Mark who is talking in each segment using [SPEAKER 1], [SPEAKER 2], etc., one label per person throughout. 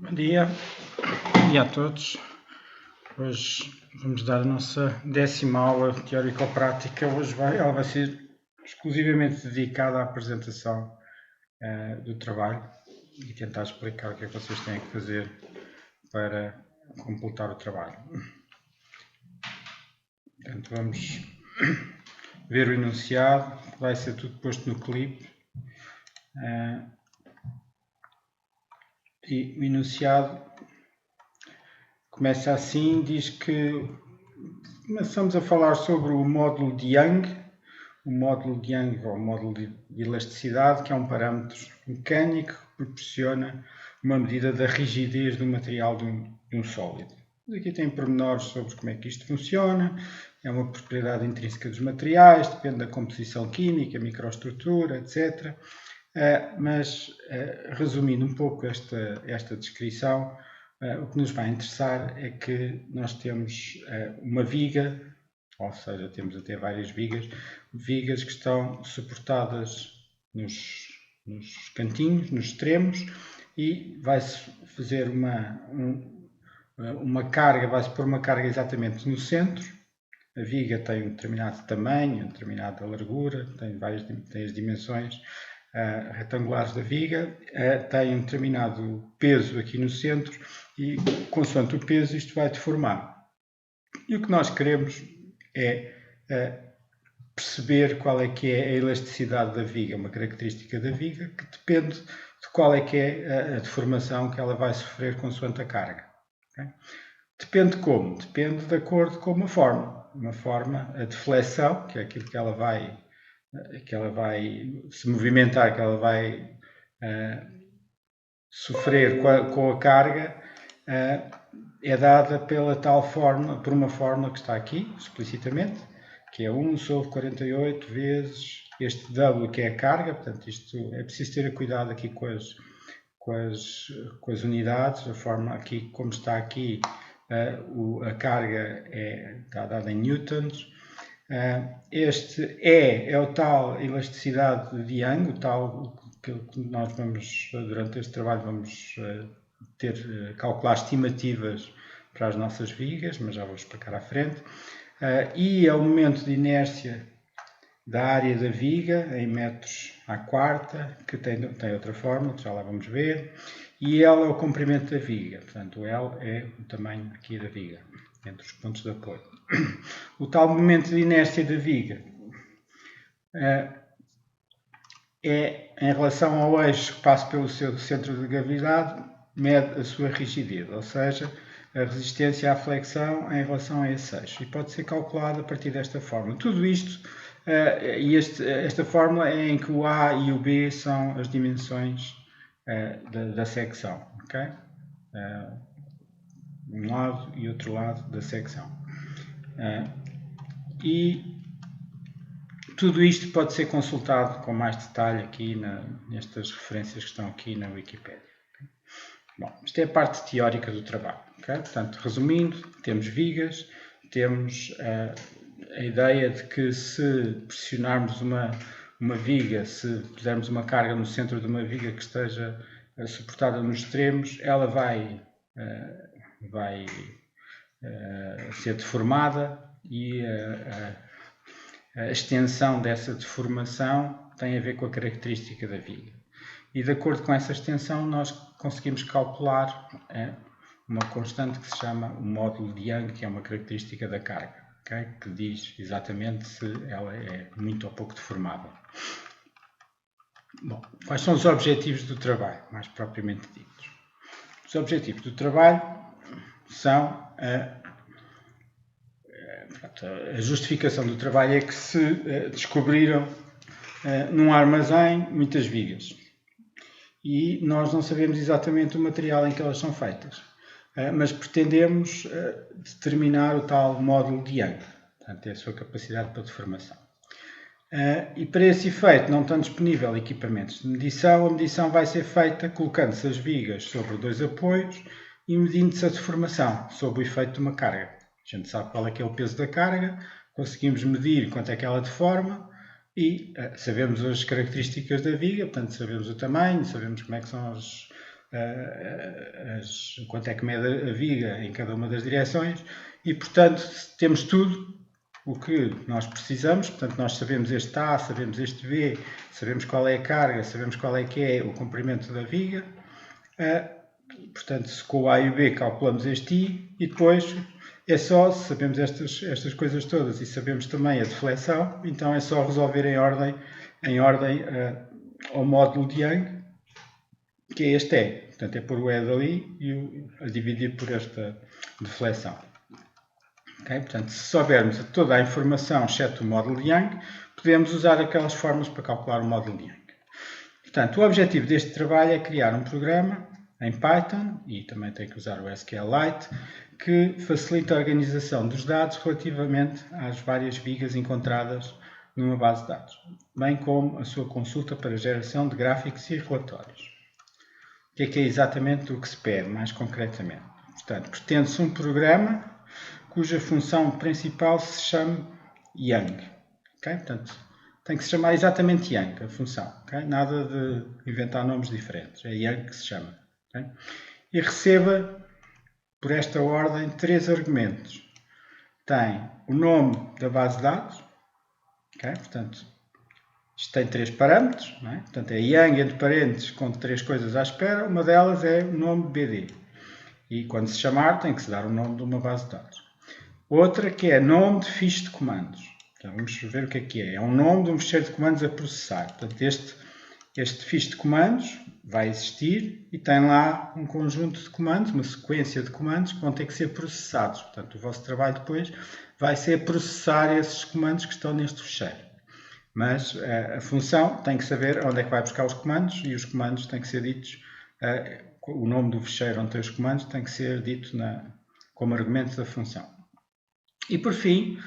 [SPEAKER 1] Bom dia a todos. Hoje vamos dar a nossa 10ª aula teórico-prática. Hoje ela vai ser exclusivamente dedicada à apresentação do trabalho e tentar explicar o que é que vocês têm que fazer para completar o trabalho. Portanto, vamos ver o enunciado, vai ser tudo posto no clipe. E o enunciado começa assim, diz que começamos a falar sobre o módulo de Young, ou o módulo de elasticidade, que é um parâmetro mecânico que proporciona uma medida da rigidez do material de um sólido. Aqui tem pormenores sobre como é que isto funciona, é uma propriedade intrínseca dos materiais, depende da composição química, microestrutura, etc. Mas, resumindo um pouco esta descrição, o que nos vai interessar é que nós temos uma viga, ou seja, temos até várias vigas que estão suportadas nos cantinhos, nos extremos, e vai-se fazer uma carga, vai-se pôr uma carga exatamente no centro. A viga tem um determinado tamanho, uma determinada largura, tem as dimensões retangulares da viga, tem um determinado peso aqui no centro e, consoante o peso, isto vai deformar. E o que nós queremos é perceber qual é que é a elasticidade da viga, uma característica da viga que depende de qual é que é a deformação que ela vai sofrer consoante a carga. Okay? Depende como? Depende de acordo com uma forma, a deflexão, que é aquilo que ela vai se movimentar, que ela vai sofrer com a carga, é dada por uma fórmula que está aqui, explicitamente, que é 1 sobre 48 vezes este W, que é a carga. Portanto, isto é preciso ter cuidado aqui com as unidades, a forma aqui, como está aqui, a carga está dada em newtons. Este é o tal elasticidade de Young, o tal que nós vamos, durante este trabalho, vamos calcular estimativas para as nossas vigas, mas já vou explicar à frente. E é o momento de inércia da área da viga, em metros à quarta, que tem outra forma, que já lá vamos ver. E L é o comprimento da viga, portanto o L é o tamanho aqui da viga, entre os pontos de apoio. O tal momento de inércia da viga é em relação ao eixo que passa pelo seu centro de gravidade, mede a sua rigidez, ou seja, a resistência à flexão em relação a esse eixo. E pode ser calculado a partir desta forma. Tudo isto, esta fórmula é em que o A e o B são as dimensões da secção. Okay? Um lado e outro lado da secção. E tudo isto pode ser consultado com mais detalhe aqui nestas referências que estão aqui na Wikipedia. Bom, isto é a parte teórica do trabalho. Okay? Portanto, resumindo, temos vigas, temos a ideia de que se pressionarmos uma viga, se pusermos uma carga no centro de uma viga que esteja suportada nos extremos, ela vai ser deformada e a extensão dessa deformação tem a ver com a característica da viga. E de acordo com essa extensão nós conseguimos calcular uma constante que se chama o módulo de Young, que é uma característica da carga, okay? Que diz exatamente se ela é muito ou pouco deformável. Bom, quais são os objetivos do trabalho, mais propriamente ditos? Os objetivos do trabalho são a justificação do trabalho é que se descobriram num armazém muitas vigas e nós não sabemos exatamente o material em que elas são feitas, mas pretendemos determinar o tal módulo de Young, portanto é a sua capacidade para deformação. E para esse efeito não estão disponíveis equipamentos de medição. A medição vai ser feita colocando-se as vigas sobre dois apoios e medindo-se a deformação sob o efeito de uma carga. A gente sabe qual é que é o peso da carga, conseguimos medir quanto é que ela deforma e sabemos as características da viga, portanto sabemos o tamanho, sabemos como é que são quanto é que mede a viga em cada uma das direções e, portanto, temos tudo o que nós precisamos. Portanto, nós sabemos este A, sabemos este B, sabemos qual é a carga, sabemos qual é que é o comprimento da viga. Portanto, com o A e o B calculamos este I e depois é só, se sabemos estas coisas todas e sabemos também a deflexão, então é só resolver em ordem ao módulo de Young, que é este E. Portanto, é pôr o E dali e a dividir por esta deflexão. Okay? Portanto, se soubermos toda a informação, exceto o módulo de Young, podemos usar aquelas fórmulas para calcular o módulo de Young. Portanto, o objetivo deste trabalho é criar um programa em Python, e também tem que usar o SQLite, que facilita a organização dos dados relativamente às várias vigas encontradas numa base de dados, bem como a sua consulta para geração de gráficos e relatórios. O que é exatamente o que se pede, mais concretamente? Portanto, pretende-se um programa cuja função principal se chame Young. Okay? Portanto, tem que se chamar exatamente Young, a função. Okay? Nada de inventar nomes diferentes. É Young que se chama. Okay? E receba, por esta ordem, 3 argumentos. Tem o nome da base de dados. Okay? Portanto, isto tem 3 parâmetros. Não é? Portanto, é Young, entre parênteses, com 3 coisas à espera. Uma delas é o nome BD. E quando se chamar, tem que se dar o nome de uma base de dados. Outra que é nome de ficha de comandos. Então, vamos ver o que é. É um nome de um ficheiro de comandos a processar. Portanto, este fiche de comandos vai existir e tem lá um conjunto de comandos, uma sequência de comandos que vão ter que ser processados. Portanto, o vosso trabalho depois vai ser processar esses comandos que estão neste ficheiro. Mas a função tem que saber onde é que vai buscar os comandos e os comandos têm que ser ditos, o nome do ficheiro onde tem os comandos tem que ser dito como argumento da função. E por fim,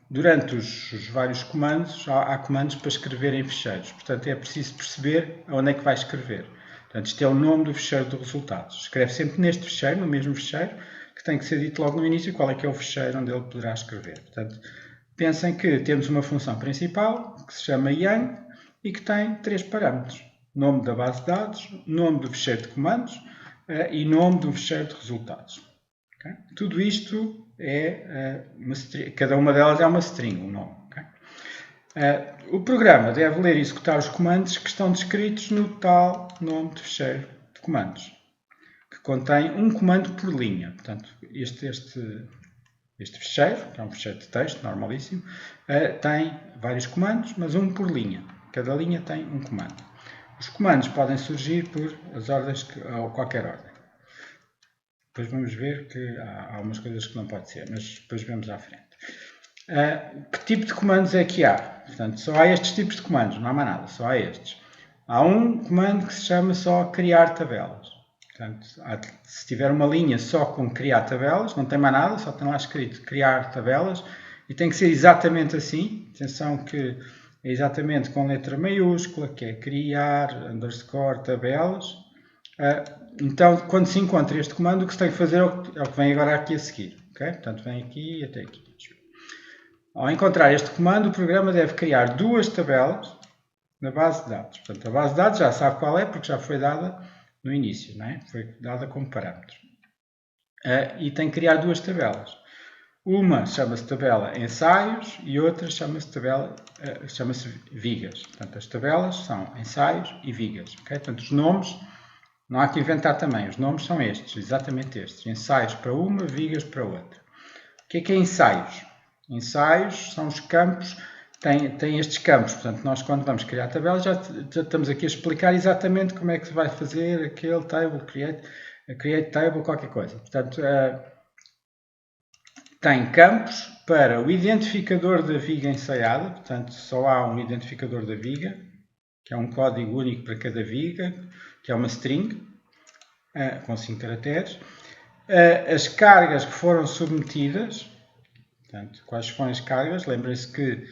[SPEAKER 1] durante os vários comandos, há comandos para escrever em ficheiros. Portanto, é preciso perceber onde é que vai escrever. Portanto, isto é o nome do ficheiro de resultados. Escreve sempre neste ficheiro, no mesmo ficheiro, que tem que ser dito logo no início qual é que é o ficheiro onde ele poderá escrever. Portanto, pensem que temos uma função principal, que se chama Young, e que tem 3 parâmetros. Nome da base de dados, nome do ficheiro de comandos e nome do ficheiro de resultados. Okay? Tudo isto cada uma delas é uma string, um nome. Okay? O programa deve ler e executar os comandos que estão descritos no tal nome de ficheiro de comandos, que contém um comando por linha. Portanto, este ficheiro, que é um ficheiro de texto normalíssimo, tem vários comandos, mas um por linha. Cada linha tem um comando. Os comandos podem surgir por as ordens ou qualquer ordem. Depois vamos ver que há algumas coisas que não pode ser, mas depois vemos à frente. Que tipo de comandos é que há? Portanto, só há estes tipos de comandos, não há mais nada, só há estes. Há um comando que se chama só criar tabelas. Portanto, se tiver uma linha só com criar tabelas, não tem mais nada, só tem lá escrito criar tabelas, e tem que ser exatamente assim. Atenção que é exatamente com letra maiúscula, que é criar, underscore, tabelas. Então, quando se encontra este comando, o que se tem que fazer é o que vem agora aqui a seguir. Okay? Portanto, vem aqui até aqui. Ao encontrar este comando, o programa deve criar 2 tabelas na base de dados. Portanto, a base de dados já sabe qual é, porque já foi dada no início, não é? Foi dada como parâmetro. E tem que criar 2 tabelas. Uma chama-se tabela ensaios e outra chama-se vigas. Portanto, as tabelas são ensaios e vigas. Okay? Portanto, os nomes, não há que inventar também, os nomes são estes, exatamente estes. Ensaios para uma, vigas para outra. O que é ensaios? Ensaios são os campos, tem estes campos. Portanto, nós quando vamos criar tabelas já estamos aqui a explicar exatamente como é que se vai fazer aquele table, create table, qualquer coisa. Portanto, tem campos para o identificador da viga ensaiada, portanto só há um identificador da viga, que é um código único para cada viga, que é uma string, com 5 caracteres. As cargas que foram submetidas, portanto, quais foram as cargas? Lembrem-se que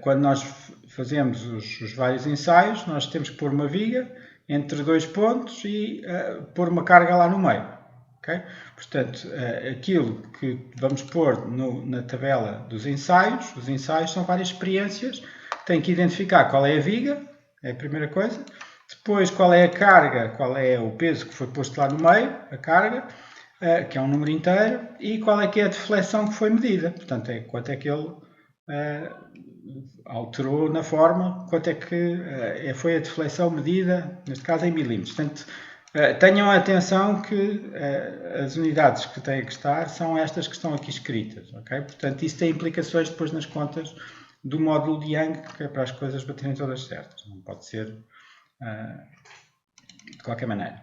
[SPEAKER 1] quando nós fazemos os vários ensaios, nós temos que pôr uma viga entre 2 pontos e pôr uma carga lá no meio. Okay? Portanto, aquilo que vamos pôr na tabela dos ensaios, os ensaios são várias experiências, tem que identificar qual é a viga, é a primeira coisa, Depois, qual é a carga, qual é o peso que foi posto lá no meio, a carga, que é um número inteiro, e qual é que é a deflexão que foi medida. Portanto, é quanto é que ele alterou na forma, quanto é que foi a deflexão medida, neste caso em milímetros. Portanto, tenham atenção que as unidades que têm que estar são estas que estão aqui escritas, ok? Portanto, isso tem implicações depois nas contas do módulo de Young, que é para as coisas baterem todas certas. Não pode ser de qualquer maneira.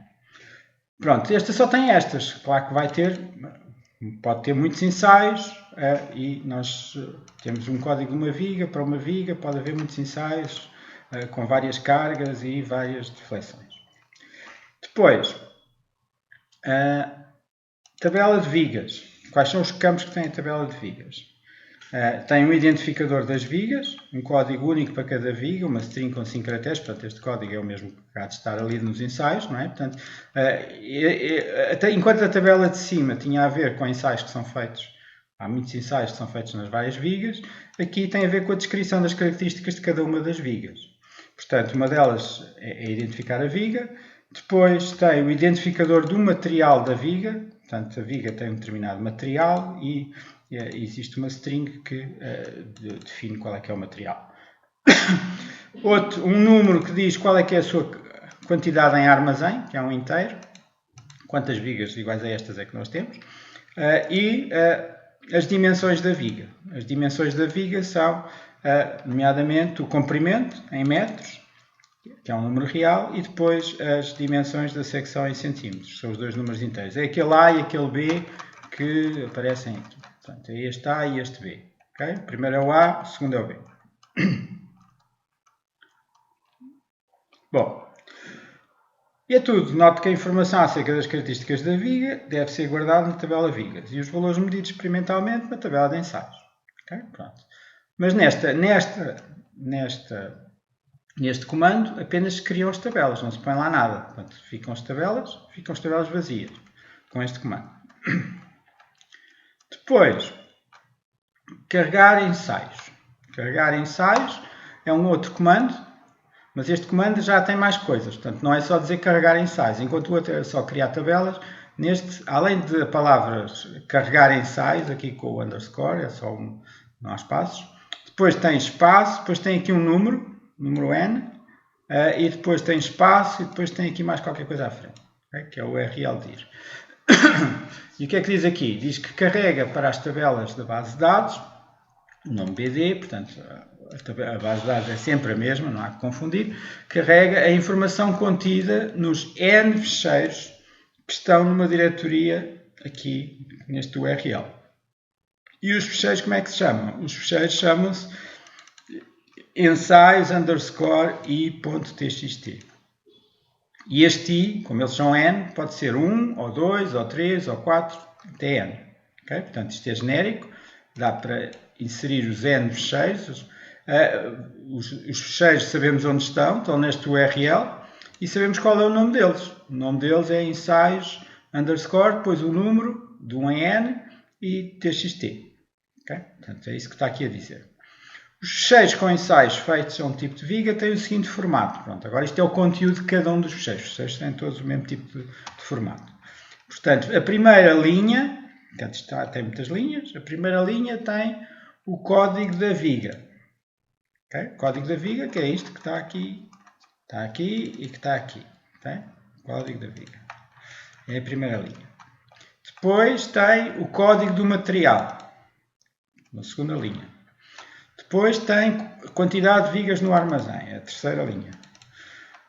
[SPEAKER 1] Pronto, esta só tem estas. Claro que vai ter, pode ter muitos ensaios e nós temos um código de uma viga para uma viga, pode haver muitos ensaios com várias cargas e várias deflexões. Depois, tabela de vigas. Quais são os campos que tem a tabela de vigas? Tem um identificador das vigas, um código único para cada viga, uma string com 5 caracteres, portanto este código é o mesmo que há de estar ali nos ensaios, não é? Portanto, enquanto a tabela de cima tinha a ver com ensaios que são feitos, há muitos ensaios que são feitos nas várias vigas, aqui tem a ver com a descrição das características de cada uma das vigas. Portanto, uma delas é identificar a viga, depois tem o identificador do material da viga, portanto a viga tem um determinado material e existe uma string que define qual é que é o material. Um número que diz qual é que é a sua quantidade em armazém, que é um inteiro, quantas vigas iguais a estas é que nós temos, e as dimensões da viga. As dimensões da viga são, nomeadamente, o comprimento em metros, que é um número real, e depois as dimensões da secção em centímetros, são os dois números inteiros. É aquele A e aquele B que aparecem aqui. Portanto, é este A e este B. Okay? O primeiro é o A, o segundo é o B. Bom, e é tudo. Note que a informação acerca das características da viga deve ser guardada na tabela vigas e os valores medidos experimentalmente na tabela de ensaios. Okay? Pronto. Mas neste comando apenas se criam as tabelas, não se põe lá nada. Portanto, ficam as tabelas vazias com este comando. Depois, carregar ensaios. Carregar ensaios é um outro comando, mas este comando já tem mais coisas. Portanto, não é só dizer carregar ensaios. Enquanto o outro é só criar tabelas, neste, além de palavras carregar ensaios, aqui com o underscore, é só não há espaços. Depois tem espaço, depois tem aqui um número N, e depois tem espaço, e depois tem aqui mais qualquer coisa à frente, okay? Que é o URL dir. E o que é que diz aqui? Diz que carrega para as tabelas da base de dados, o nome BD, portanto a base de dados é sempre a mesma, não há que confundir, carrega a informação contida nos N ficheiros que estão numa diretoria aqui neste URL. E os ficheiros como é que se chamam? Os ficheiros chamam-se ensaios underscore i.txt. E este i, como eles são N, pode ser 1, ou 2, ou 3, ou 4, até N. Okay? Portanto, isto é genérico, dá para inserir os N ficheiros. Os ficheiros sabemos onde estão neste URL, e sabemos qual é o nome deles. O nome deles é ensaios underscore, depois o número de 1 em N e txt. Okay? Portanto, é isso que está aqui a dizer. Os ficheiros com ensaios feitos a um tipo de viga têm o seguinte formato. Pronto, agora isto é o conteúdo de cada um dos ficheiros. Os ficheiros têm todos o mesmo tipo de formato. Portanto, a primeira linha, portanto, tem muitas linhas, a primeira linha tem o código da viga. Okay? O código da viga, que é isto que está aqui e que está aqui. Okay? O código da viga. É a primeira linha. Depois tem o código do material, na segunda linha. Depois tem a quantidade de vigas no armazém, é a terceira linha.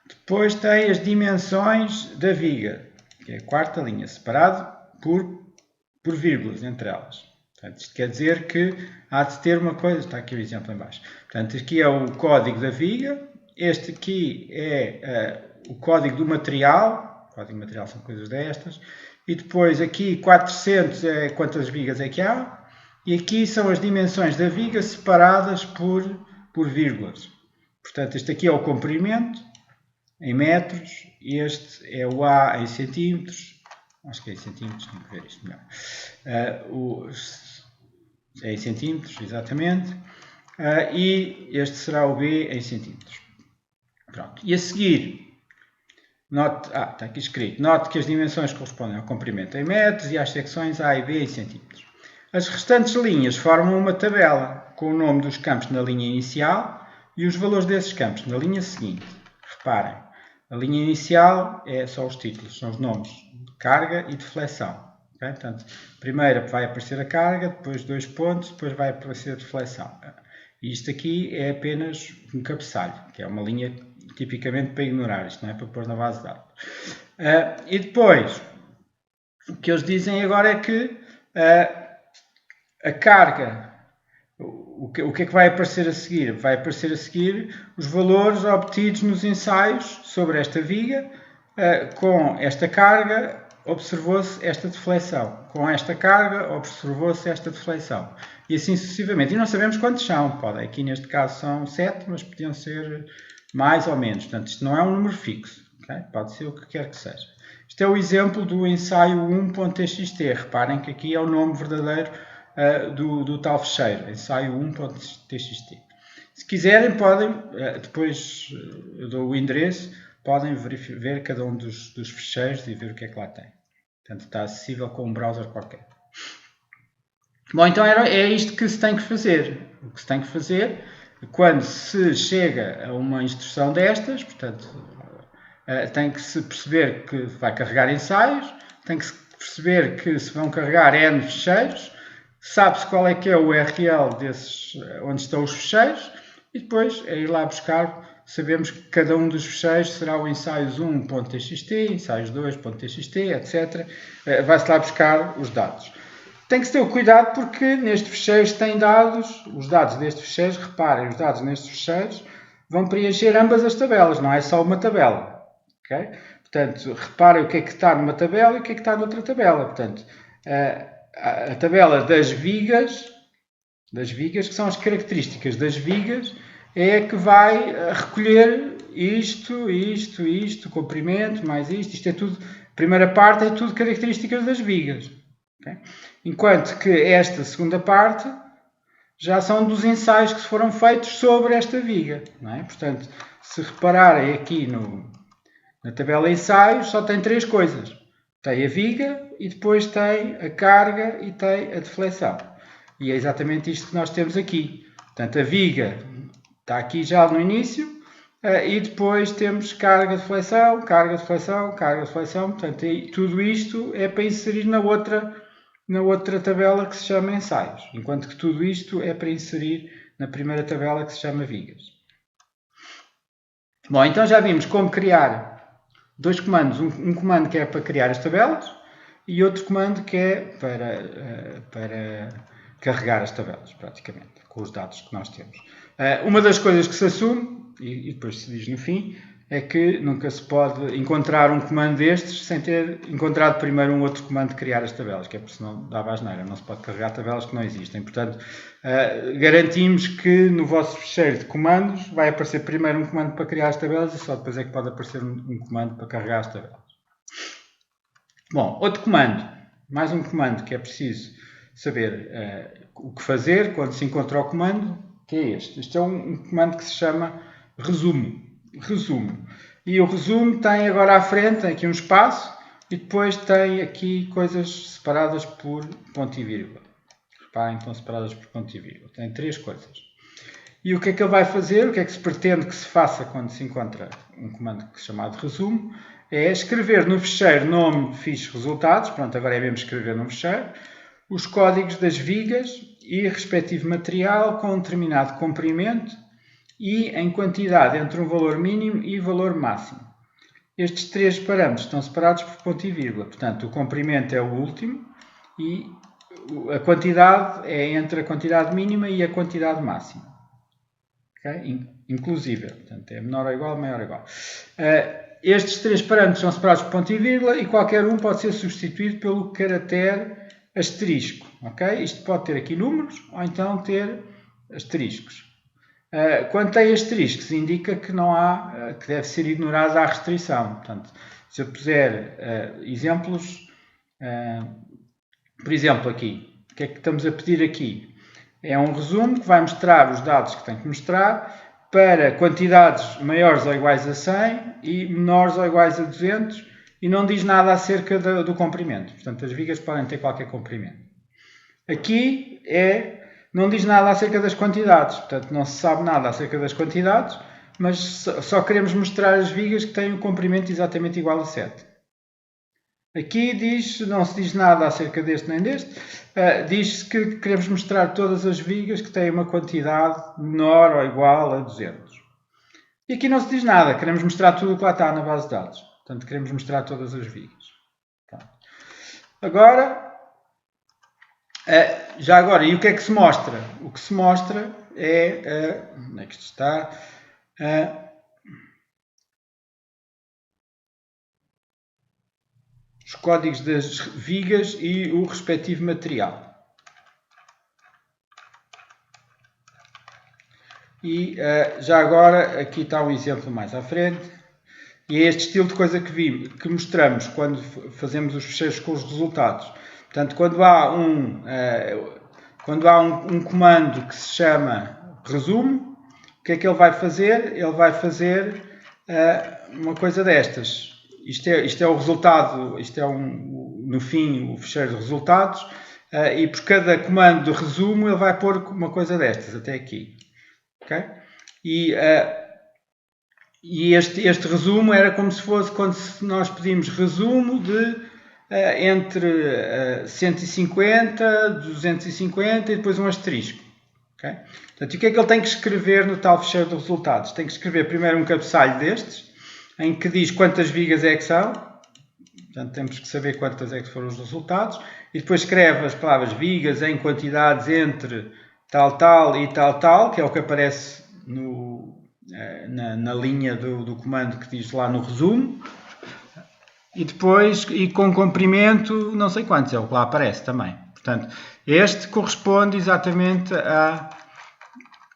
[SPEAKER 1] Depois tem as dimensões da viga, que é a quarta linha, separado por vírgulas entre elas. Portanto, isto quer dizer que há de ter uma coisa, está aqui o exemplo em baixo. Portanto, aqui é o código da viga, este aqui é o código do material, o código do material são coisas destas, e depois aqui 400 é quantas vigas é que há, e aqui são as dimensões da viga separadas por vírgulas. Portanto, este aqui é o comprimento em metros, este é o A em centímetros, acho que é em centímetros, tenho que ver isto melhor. É em centímetros, exatamente, e este será o B em centímetros. Pronto. E a seguir está aqui escrito. Note que as dimensões correspondem ao comprimento em metros e às secções A e B em centímetros. As restantes linhas formam uma tabela com o nome dos campos na linha inicial e os valores desses campos na linha seguinte. Reparem, a linha inicial é só os títulos, são os nomes de carga e de flexão. Okay? Portanto, primeiro vai aparecer a carga, depois 2 pontos, depois vai aparecer a deflexão. E isto aqui é apenas um cabeçalho, que é uma linha tipicamente para ignorar, isto não é para pôr na base de dados. E depois, o que eles dizem agora é que a carga, o que é que vai aparecer a seguir? Vai aparecer a seguir os valores obtidos nos ensaios sobre esta viga. Com esta carga, observou-se esta deflexão. Com esta carga, observou-se esta deflexão. E assim sucessivamente. E não sabemos quantos são. Aqui neste caso são 7, mas podiam ser mais ou menos. Portanto, isto não é um número fixo. Okay? Pode ser o que quer que seja. Isto é o exemplo do ensaio 1.txt. Reparem que aqui é o nome verdadeiro do tal fecheiro, ensaio 1.txt. Se quiserem, podem, depois eu dou o endereço, podem ver cada um dos fecheiros e ver o que é que lá tem. Portanto, está acessível com um browser qualquer. Bom, então é isto que se tem que fazer. O que se tem que fazer, quando se chega a uma instrução destas, portanto, tem que se perceber que vai carregar ensaios, tem que se perceber que se vão carregar N fecheiros, sabe-se qual é que é o URL desses, onde estão os fecheiros, e depois é ir lá buscar. Sabemos que cada um dos fecheiros será o ensaios 1.txt, ensaios 2.txt, etc. Vai-se lá buscar os dados. Tem que se ter o cuidado porque neste fecheiro tem dados, os dados deste fecheiro, reparem, os dados nestes fecheiros vão preencher ambas as tabelas, não é só uma tabela. Okay? Portanto, reparem o que é que está numa tabela e o que é que está noutra tabela. Portanto, a tabela das vigas, que são as características das vigas, é que vai recolher isto, o comprimento, mais isto é tudo, a primeira parte é tudo características das vigas. Okay? Enquanto que esta segunda parte já são dos ensaios que foram feitos sobre esta viga. Não é? Portanto, se repararem aqui na tabela ensaios, só tem 3 coisas. Tem a viga e depois tem a carga e tem a deflexão. E é exatamente isto que nós temos aqui. Portanto, a viga está aqui já no início e depois temos carga, deflexão, carga, deflexão, carga, deflexão. Portanto, tudo isto é para inserir na outra tabela que se chama ensaios. Enquanto que tudo isto é para inserir na primeira tabela que se chama vigas. Bom, então já vimos como criar 2 comandos, um comando que é para criar as tabelas e outro comando que é para carregar as tabelas, praticamente, com os dados que nós temos. Uma das coisas que se assume, e depois se diz no fim, é que nunca se pode encontrar um comando destes sem ter encontrado primeiro um outro comando de criar as tabelas, que é porque senão dava asneira, não se pode carregar tabelas que não existem. Portanto, garantimos que no vosso fecheiro de comandos vai aparecer primeiro um comando para criar as tabelas e só depois é que pode aparecer um comando para carregar as tabelas. Bom, outro comando, mais um comando que é preciso saber o que fazer quando se encontra o comando, que é este. Este é um comando que se chama resumo. E o resumo tem agora à frente, tem aqui um espaço e depois tem aqui coisas separadas por ponto e vírgula. Reparem, estão separadas por ponto e vírgula. Tem 3 coisas. E o que é que ele vai fazer? O que é que se pretende que se faça quando se encontra um comando chamado resumo? É escrever no fecheiro nome, fiche, resultados. Pronto, agora é mesmo escrever no fecheiro. Os códigos das vigas e respectivo material com um determinado comprimento e em quantidade entre um valor mínimo e valor máximo. Estes 3 parâmetros estão separados por ponto e vírgula. Portanto, o comprimento é o último e a quantidade é entre a quantidade mínima e a quantidade máxima. Okay? Inclusive, portanto, é menor ou igual, maior ou igual. Estes 3 parâmetros são separados por ponto e vírgula e qualquer um pode ser substituído pelo caractere asterisco. Okay? Isto pode ter aqui números ou então ter asteriscos. Quando tem asteriscos, indica que não há, que deve ser ignorada a restrição. Portanto, se eu puser exemplos, por exemplo, aqui, o que é que estamos a pedir aqui? É um resumo que vai mostrar os dados que tem que mostrar para quantidades maiores ou iguais a 100 e menores ou iguais a 200 e não diz nada acerca do comprimento. Portanto, as vigas podem ter qualquer comprimento. Aqui não diz nada acerca das quantidades, portanto não se sabe nada acerca das quantidades, mas só queremos mostrar as vigas que têm o comprimento exatamente igual a 7. Aqui não se diz nada acerca deste nem deste, diz-se que queremos mostrar todas as vigas que têm uma quantidade menor ou igual a 200. E aqui não se diz nada, queremos mostrar tudo o que lá está na base de dados. Portanto, queremos mostrar todas as vigas. Agora, já agora, e o que é que se mostra? O que se mostra é, onde é que isto está? Os códigos das vigas e o respectivo material. E já agora, aqui está um exemplo mais à frente. E é este estilo de coisa que mostramos quando fazemos os fecheiros com os resultados. Portanto, quando há um comando que se chama resumo, o que é que ele vai fazer? Ele vai fazer uma coisa destas. Isto é o resultado, no fim, o fecheiro de resultados, e por cada comando de resumo ele vai pôr uma coisa destas, até aqui. Okay? E este resumo era como se fosse quando nós pedimos resumo de entre 150, 250 e depois um asterisco. Okay? Portanto, o que é que ele tem que escrever no tal fecheiro de resultados? Tem que escrever primeiro um cabeçalho destes, em que diz quantas vigas é que são. Portanto, temos que saber quantas é que foram os resultados. E depois escreve as palavras vigas em quantidades entre tal e tal, que é o que aparece na linha do comando que diz lá no resumo. E depois, com comprimento, não sei quantos, é o que lá aparece também. Portanto, este corresponde exatamente a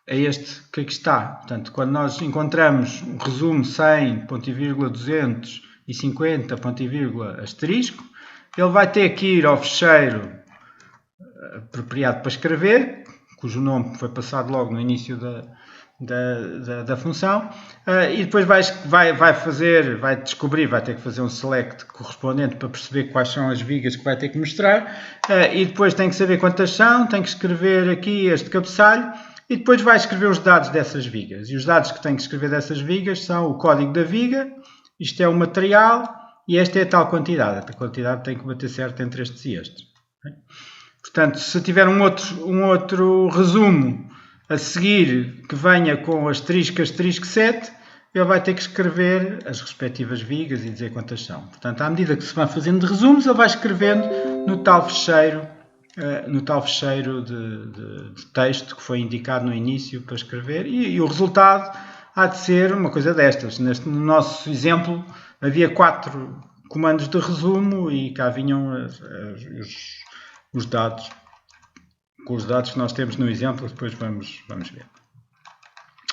[SPEAKER 1] este que aqui está. Portanto, quando nós encontramos um resumo 100, ponto e vírgula, 250, ponto e vírgula, asterisco, ele vai ter que ir ao fecheiro apropriado para escrever, cujo nome foi passado logo no início da função, e depois vai descobrir, vai ter que fazer um select correspondente para perceber quais são as vigas que vai ter que mostrar, e depois tem que saber quantas são, tem que escrever aqui este cabeçalho, e depois vai escrever os dados dessas vigas. E os dados que tem que escrever dessas vigas são o código da viga, isto é o material, e esta é a tal quantidade. A quantidade tem que bater certo entre estes e estes. Portanto, se tiver um outro resumo a seguir que venha com asterisco 7, ele vai ter que escrever as respectivas vigas e dizer quantas são. Portanto, à medida que se vai fazendo de resumos, ele vai escrevendo no tal fecheiro de texto que foi indicado no início para escrever, e o resultado há de ser uma coisa destas. No nosso exemplo havia 4 comandos de resumo e cá vinham os dados, com os dados que nós temos no exemplo, depois vamos ver.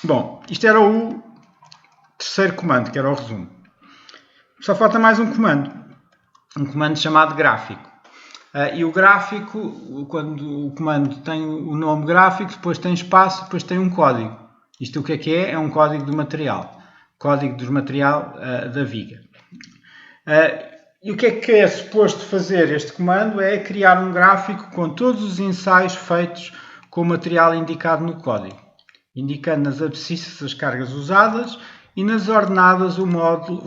[SPEAKER 1] Bom, isto era o terceiro comando, que era o resumo. Só falta mais um comando chamado gráfico. E o gráfico, quando o comando tem o nome gráfico, depois tem espaço, depois tem um código. Isto o que é? É um código do material. Código do material da viga. E o que é suposto fazer este comando? É criar um gráfico com todos os ensaios feitos com o material indicado no código, indicando nas abscissas as cargas usadas e nas ordenadas o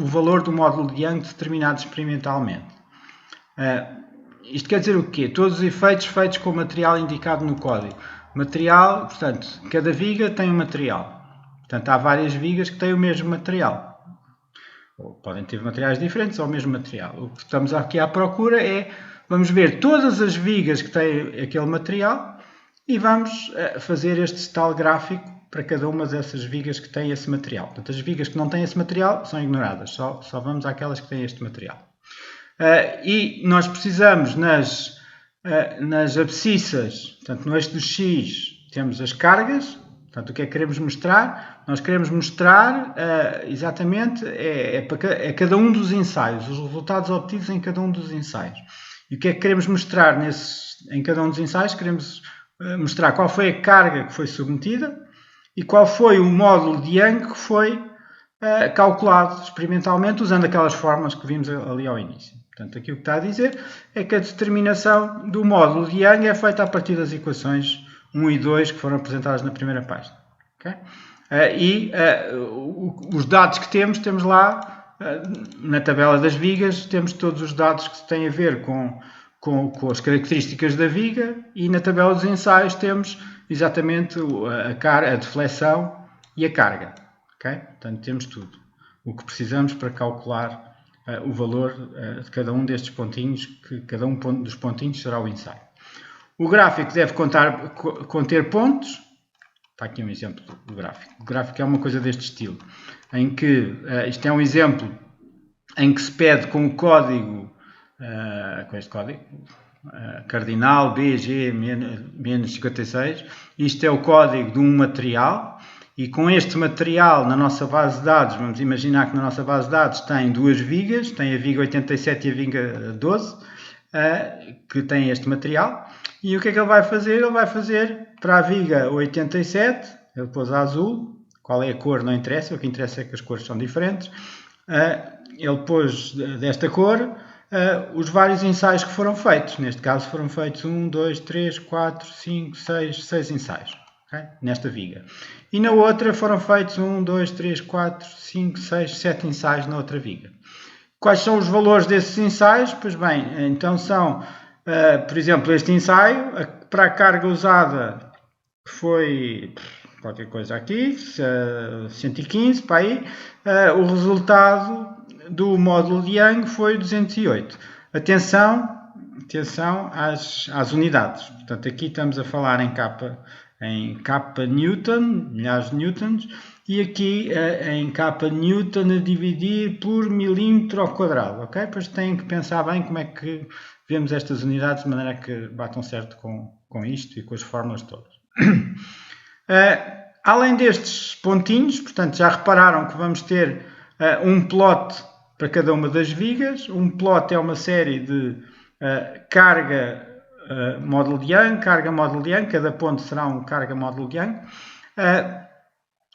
[SPEAKER 1] valor do módulo de Young determinado experimentalmente. Isto quer dizer o quê? Todos os efeitos feitos com o material indicado no código. Material, portanto, cada viga tem um material. Portanto, há várias vigas que têm o mesmo material. Ou podem ter materiais diferentes ou o mesmo material. O que estamos aqui à procura vamos ver todas as vigas que têm aquele material e vamos fazer este tal gráfico para cada uma dessas vigas que têm esse material. Portanto, as vigas que não têm esse material são ignoradas, só vamos àquelas que têm este material. E nós precisamos nas abscissas, portanto, no eixo do X temos as cargas. Portanto, o que é que queremos mostrar? Nós queremos mostrar exatamente para cada um dos ensaios, os resultados obtidos em cada um dos ensaios. E o que é que queremos mostrar em cada um dos ensaios? Queremos mostrar qual foi a carga que foi submetida e qual foi o módulo de Young que foi calculado experimentalmente usando aquelas fórmulas que vimos ali ao início. Portanto, aqui o que está a dizer é que a determinação do módulo de Young é feita a partir das equações 1 e 2 que foram apresentadas na primeira página. Okay? Os dados que temos lá na tabela das vigas, temos todos os dados que têm a ver com as características da viga, e na tabela dos ensaios temos exatamente a deflexão e a carga. Okay? Portanto, temos tudo o que precisamos para calcular o valor de cada um destes pontinhos, que cada um dos pontinhos será o ensaio. O gráfico deve conter pontos. Está aqui um exemplo do gráfico. O gráfico é uma coisa deste estilo, em que isto é um exemplo em que se pede com o código, com este código, cardinal BG-56, isto é o código de um material, e com este material na nossa base de dados, vamos imaginar que na nossa base de dados tem duas vigas, tem a viga 87 e a viga 12, que tem este material, e o que é que ele vai fazer? Ele vai fazer para a viga 87, ele pôs a azul, qual é a cor não interessa, o que interessa é que as cores são diferentes, ele pôs desta cor os vários ensaios que foram feitos. Neste caso foram feitos 1, 2, 3, 4, 5, 6 ensaios, okay? Nesta viga. E na outra foram feitos 1, 2, 3, 4, 5, 6, 7 ensaios na outra viga. Quais são os valores desses ensaios? Pois bem, então são, por exemplo, este ensaio, para a carga usada foi qualquer coisa aqui, 115 para aí, o resultado do módulo de Young foi 208. Atenção às unidades. Portanto, aqui estamos a falar em K Newton, milhares de newtons, e aqui em K Newton a dividir por milímetro ao quadrado, ok? Pois têm que pensar bem como é que vemos estas unidades de maneira que batam certo com isto e com as fórmulas todas. Além destes pontinhos, portanto, já repararam que vamos ter um plot para cada uma das vigas. Um plot é uma série de carga módulo de Young, carga módulo de Young, cada ponto será um carga módulo de Young.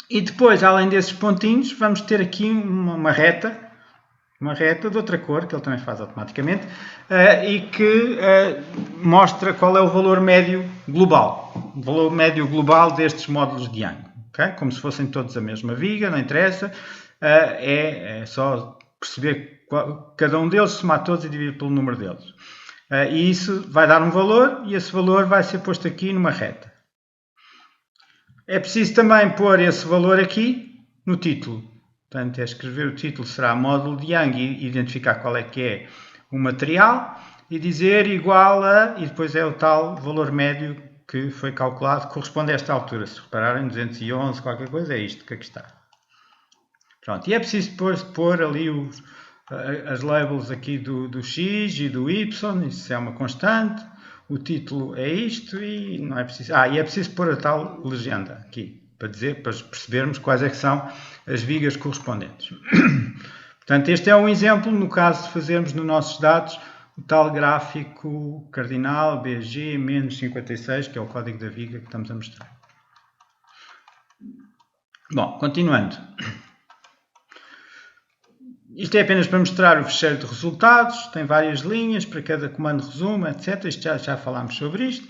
[SPEAKER 1] E depois, além desses pontinhos, vamos ter aqui uma reta de outra cor, que ele também faz automaticamente, e que mostra qual é o valor médio global. O valor médio global destes módulos de Young. Okay? Como se fossem todos a mesma viga, não interessa. É só perceber cada um deles, somar todos e dividir pelo número deles. E isso vai dar um valor, e esse valor vai ser posto aqui numa reta. É preciso também pôr esse valor aqui no título. Portanto, é escrever o título, será módulo de Young, e identificar qual é que é o material, e dizer igual a, e depois é o tal valor médio que foi calculado, que corresponde a esta altura. Se repararem, 211, qualquer coisa, é isto que aqui está. Pronto, e é preciso depois pôr ali as labels aqui do X e do Y, isso é uma constante. O título é isto e não é preciso... e é preciso pôr a tal legenda aqui, para percebermos quais é que são as vigas correspondentes. Portanto, este é um exemplo, no caso de fazermos nos nossos dados o tal gráfico cardinal BG-56, que é o código da viga que estamos a mostrar. Bom, continuando. Isto é apenas para mostrar o fecheiro de resultados, tem várias linhas para cada comando resumo, etc. Isto já falámos sobre isto,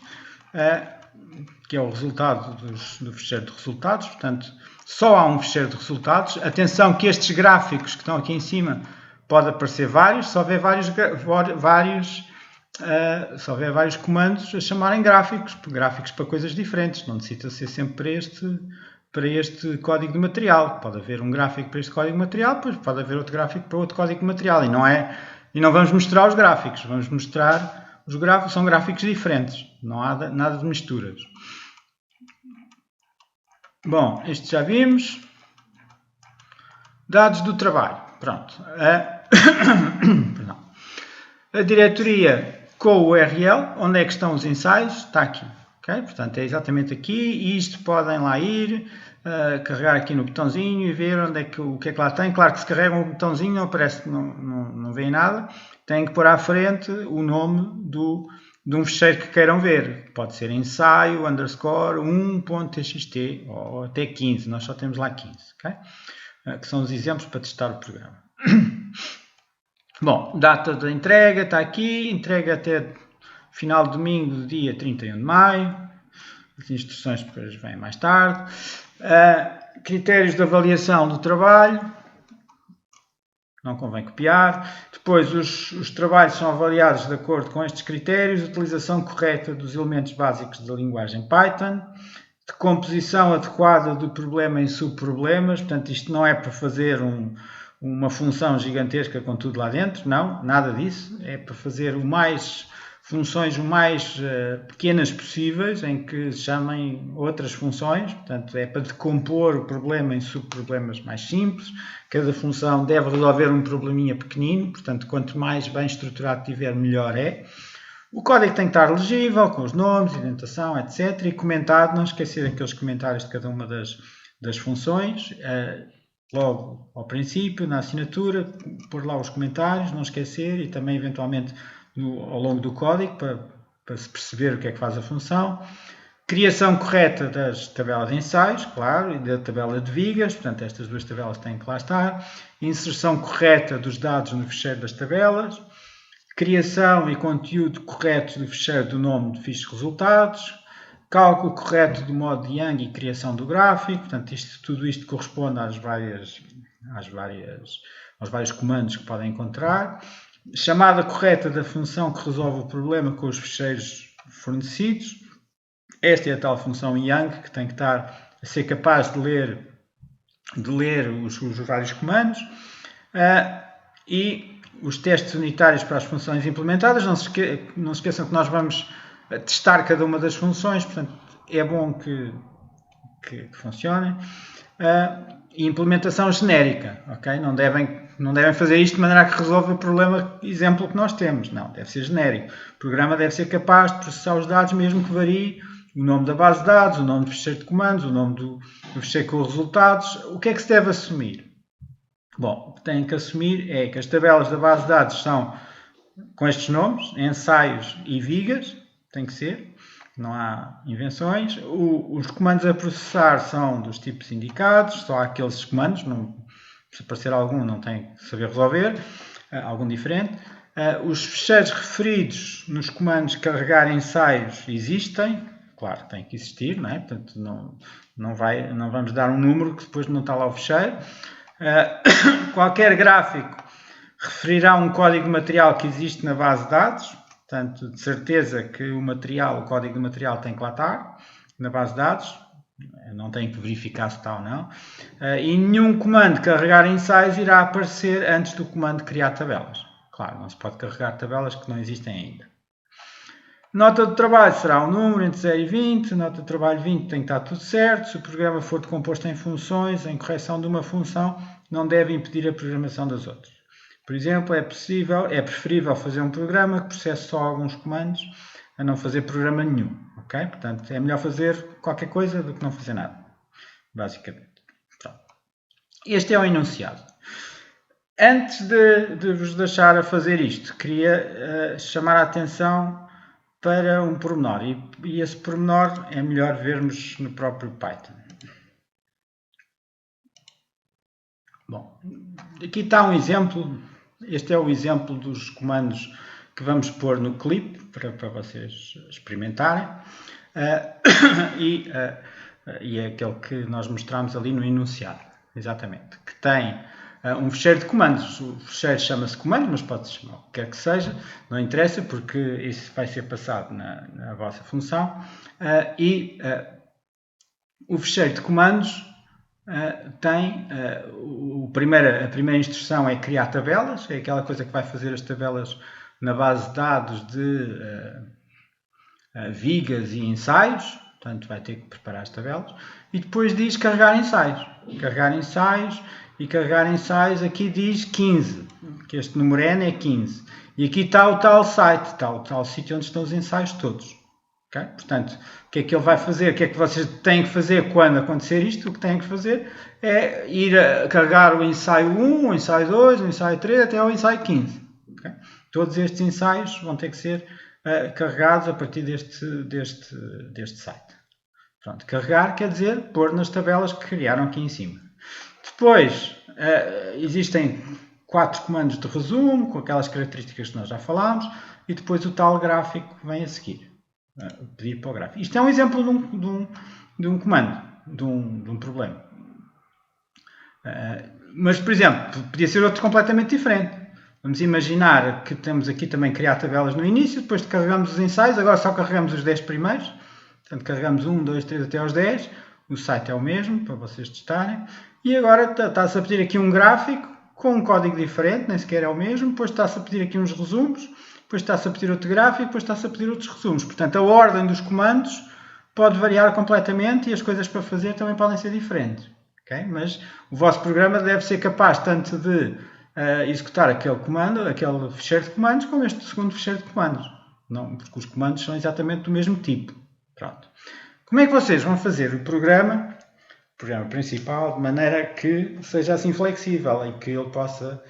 [SPEAKER 1] que é o resultado do fecheiro de resultados. Portanto, só há um fecheiro de resultados. Atenção que estes gráficos que estão aqui em cima pode aparecer vários, só houver vários comandos a chamarem gráficos para coisas diferentes, não necessita ser sempre para este código de material. Pode haver um gráfico para este código de material, depois pode haver outro gráfico para outro código de material. E não vamos mostrar os gráficos, vamos mostrar os gráficos, são gráficos diferentes, não há nada de misturas. Bom, isto já vimos. Dados do trabalho. Pronto. A diretoria com o URL, onde é que estão os ensaios, está aqui. Okay? Portanto, é exatamente aqui, e isto podem lá ir, carregar aqui no botãozinho e ver o que é que lá tem. Claro que se carregam o botãozinho não aparece, não vêem nada. Tem que pôr à frente o nome do de um fecheiro que queiram ver. Pode ser ensaio, underscore, 1.txt ou até 15. Nós só temos lá 15. Okay? Que são os exemplos para testar o programa. Bom, data da entrega está aqui. Entrega até final de domingo do dia 31 de maio. As instruções depois vêm mais tarde. Critérios de avaliação do trabalho. Não convém copiar. Depois, os trabalhos são avaliados de acordo com estes critérios. Utilização correta dos elementos básicos da linguagem Python. Decomposição adequada do problema em subproblemas. Portanto, isto não é para fazer uma função gigantesca com tudo lá dentro. Não, nada disso. É para fazer funções o mais pequenas possíveis, em que se chamem outras funções. Portanto, é para decompor o problema em subproblemas mais simples. Cada função deve resolver um probleminha pequenino. Portanto, quanto mais bem estruturado tiver, melhor é. O código tem que estar legível, com os nomes, indentação, etc. E comentado, não esquecer aqueles comentários de cada uma das funções. Logo ao princípio, na assinatura, pôr lá os comentários, não esquecer, e também eventualmente ao longo do código, para se perceber o que é que faz a função. Criação correta das tabelas de ensaios, claro, e da tabela de vigas, portanto estas duas tabelas têm que lá estar. Inserção correta dos dados no fecheiro das tabelas. Criação e conteúdo corretos do fecheiro do nome de fichas resultados. Cálculo correto do modo de Young e criação do gráfico. Portanto, tudo isto corresponde aos vários comandos que podem encontrar. Chamada correta da função que resolve o problema com os ficheiros fornecidos. Esta é a tal função Young, que tem que estar a ser capaz de ler os vários comandos. E os testes unitários para as funções implementadas. Não se esqueçam que nós vamos testar cada uma das funções, portanto é bom que funcionem. E implementação genérica, ok? Não devem fazer isto de maneira a que resolva o problema exemplo que nós temos. Não, deve ser genérico. O programa deve ser capaz de processar os dados, mesmo que varie o nome da base de dados, o nome do fecheiro de comandos, o nome do fecheiro com os resultados. O que é que se deve assumir? Bom, o que tem que assumir é que as tabelas da base de dados são com estes nomes, ensaios e vigas, tem que ser, não há invenções. Os comandos a processar são dos tipos indicados, só há aqueles comandos, se aparecer algum não tem que saber resolver, algum diferente. Os fecheiros referidos nos comandos carregar ensaios existem, claro, tem que existir, não é? Portanto, não vamos dar um número que depois não está lá o fecheiro. Qualquer gráfico referirá um código de material que existe na base de dados, portanto, de certeza que o código de material tem que lá estar na base de dados, não tem que verificar se está ou não, e nenhum comando carregar ensaios irá aparecer antes do comando criar tabelas. Claro, não se pode carregar tabelas que não existem ainda. Nota de trabalho será um número entre 0 e 20, nota de trabalho 20 tem que estar tudo certo. Se o programa for decomposto em funções, em correção de uma função, não deve impedir a programação das outras. Por exemplo, é preferível fazer um programa que processe só alguns comandos a não fazer programa nenhum. Okay? Portanto, é melhor fazer qualquer coisa do que não fazer nada, basicamente. Pronto. Este é o enunciado. Antes de vos deixar a fazer isto, queria chamar a atenção para um pormenor, e esse pormenor é melhor vermos no próprio Python. Bom, aqui está um exemplo, este é o exemplo dos comandos que vamos pôr no clipe, para vocês experimentarem, e é aquele que nós mostramos ali no enunciado, exatamente, que tem um fecheiro de comandos. O fecheiro chama-se comando, mas pode se chamar o que quer que seja, não interessa, porque isso vai ser passado na vossa função. O fecheiro de comandos tem a primeira instrução é criar tabelas, é aquela coisa que vai fazer as tabelas na base de dados de vigas e ensaios, portanto vai ter que preparar as tabelas, e depois diz carregar ensaios. Carregar ensaios aqui diz 15, que este número N é 15. E aqui está o tal site, está o tal sítio onde estão os ensaios todos. Okay? Portanto, o que é que ele vai fazer? O que é que vocês têm que fazer quando acontecer isto? O que têm que fazer é ir a carregar o ensaio 1, o ensaio 2, o ensaio 3, até ao ensaio 15. Okay? Todos estes ensaios vão ter que ser carregados a partir deste site. Pronto, carregar quer dizer pôr nas tabelas que criaram aqui em cima. Depois, existem 4 comandos de resumo, com aquelas características que nós já falámos, e depois o tal gráfico vem a seguir. Pedir para o gráfico. Isto é um exemplo de um comando, de um problema. Mas, por exemplo, podia ser outro completamente diferente. Vamos imaginar que temos aqui também criar tabelas no início, depois carregamos os ensaios, agora só carregamos os 10 primeiros. Portanto, carregamos 1, 2, 3 até aos 10. O site é o mesmo, para vocês testarem. E agora está-se a pedir aqui um gráfico com um código diferente, nem sequer é o mesmo. Depois está-se a pedir aqui uns resumos. Depois está-se a pedir outro gráfico. Depois está-se a pedir outros resumos. Portanto, a ordem dos comandos pode variar completamente e as coisas para fazer também podem ser diferentes. Okay? Mas o vosso programa deve ser capaz tanto de executar aquele comando, aquele fecheiro de comandos, como este segundo fecheiro de comandos. Não, porque os comandos são exatamente do mesmo tipo. Pronto. Como é que vocês vão fazer o programa principal, de maneira que seja assim flexível e que ele possa